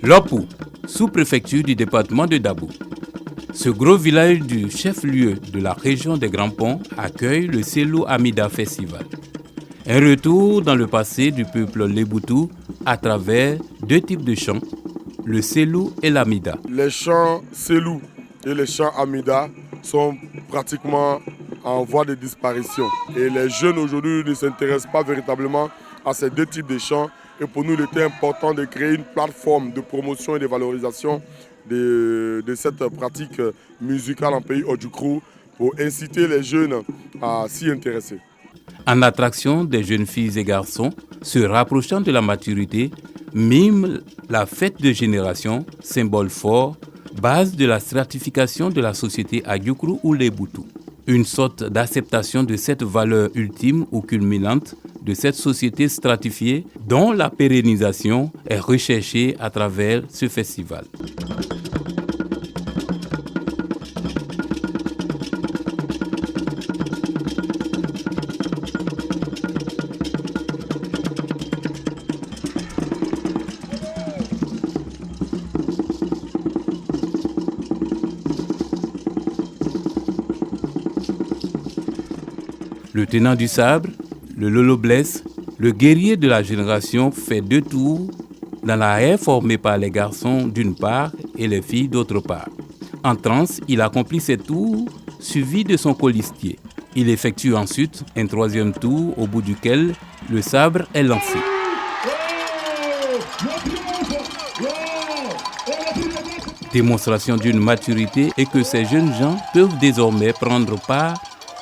Lopou, sous-préfecture du département de Dabo. Ce gros village du chef-lieu de la région des Grands Ponts accueille le Selou Amida Festival. Un retour dans le passé du peuple Léboutou à travers deux types de chants, le Selou et l'Amida. Les chants Selou et les chants Amida sont pratiquement en voie de disparition. Et les jeunes aujourd'hui ne s'intéressent pas véritablement à ces deux types de chants. Et pour nous, il était important de créer une plateforme de promotion et de valorisation de cette pratique musicale en pays Odjukrou pour inciter les jeunes à s'y intéresser. En attraction des jeunes filles et garçons se rapprochant de la maturité, mime la fête de génération, symbole fort, base de la stratification de la société Agiokrou ou Léboutou. Une sorte d'acceptation de cette valeur ultime ou culminante de cette société stratifiée dont la pérennisation est recherchée à travers ce festival. Le tenant du sabre, le Lolo Bless, le guerrier de la génération fait deux tours dans la haie formée par les garçons d'une part et les filles d'autre part. En transe, il accomplit ses tours suivi de son colistier. Il effectue ensuite un troisième tour au bout duquel le sabre est lancé. Démonstration d'une maturité et que ces jeunes gens peuvent désormais prendre part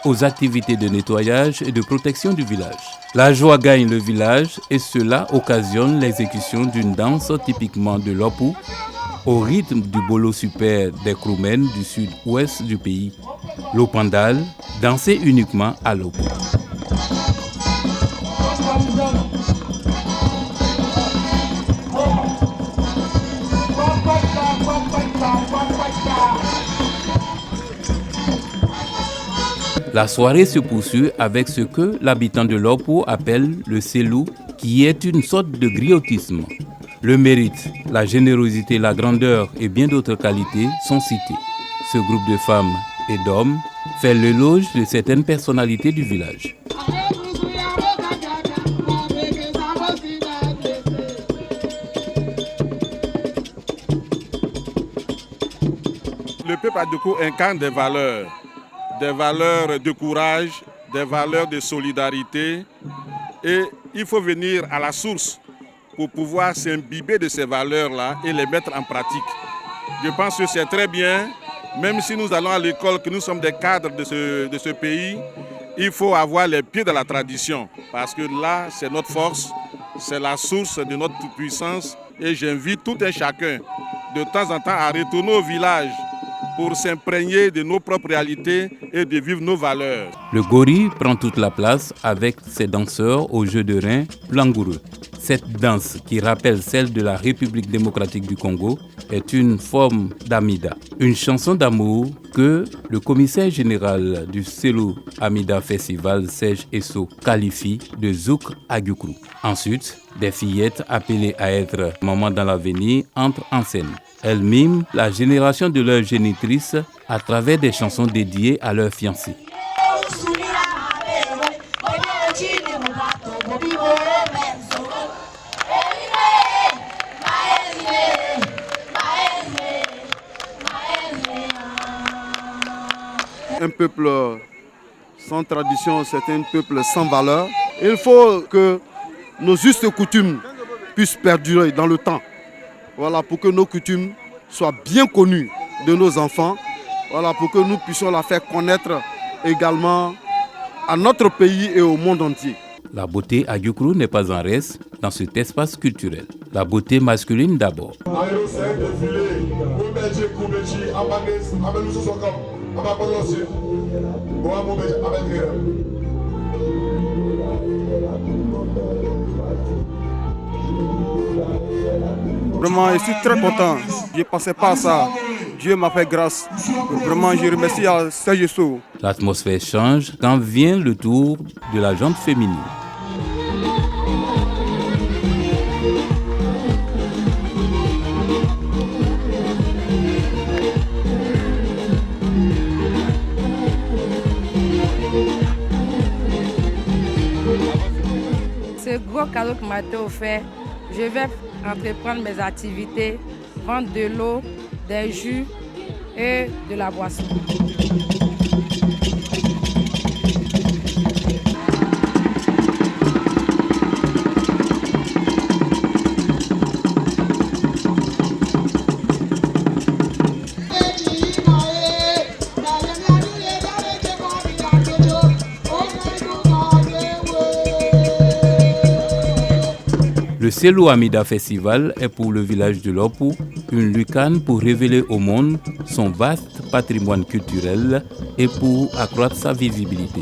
aux activités de nettoyage et de protection du village. La joie gagne le village et cela occasionne l'exécution d'une danse typiquement de Lopou au rythme du bolo super des Kroumen du sud-ouest du pays, l'Opandal, dansé uniquement à Lopou. La soirée se poursuit avec ce que l'habitant de Lopou appelle le Selou, qui est une sorte de griotisme. Le mérite, la générosité, la grandeur et bien d'autres qualités sont cités. Ce groupe de femmes et d'hommes fait l'éloge de certaines personnalités du village. Le peuple Adjoukrou incarne des valeurs de courage, des valeurs de solidarité. Et il faut venir à la source pour pouvoir s'imbiber de ces valeurs-là et les mettre en pratique. Je pense que c'est très bien, même si nous allons à l'école, que nous sommes des cadres de ce pays, il faut avoir les pieds dans la tradition. Parce que là, c'est notre force, c'est la source de notre puissance. Et j'invite tout un chacun, de temps en temps, à retourner au village pour s'imprégner de nos propres réalités et de vivre nos valeurs. Le Gori prend toute la place avec ses danseurs au jeu de reins langoureux. Cette danse, qui rappelle celle de la République démocratique du Congo, est une forme d'Amida, une chanson d'amour que le commissaire général du Selou Amida Festival, Serge Esso, qualifie de Zouk Agiokrou. Ensuite, des fillettes appelées à être maman dans l'avenir entrent en scène. Elles miment la génération de leurs génitrices à travers des chansons dédiées à leurs fiancés. Un peuple sans tradition, c'est un peuple sans valeur. Il faut que nos justes coutumes puissent perdurer dans le temps. Voilà, pour que nos coutumes soient bien connues de nos enfants. Voilà, pour que nous puissions la faire connaître également à notre pays et au monde entier. La beauté Agiokrou n'est pas en reste dans cet espace culturel. La beauté masculine d'abord. Vraiment, je suis très content. Je ne pensais pas à ça. Dieu m'a fait grâce. Vraiment, je remercie à Serge Esso. L'atmosphère change quand vient le tour de la jante féminine. cadeau qui m'a été offert. Je vais entreprendre mes activités, vendre de l'eau, des jus et de la boisson. Le Selou Amida Festival est pour le village de Lopou une lucane pour révéler au monde son vaste patrimoine culturel et pour accroître sa visibilité.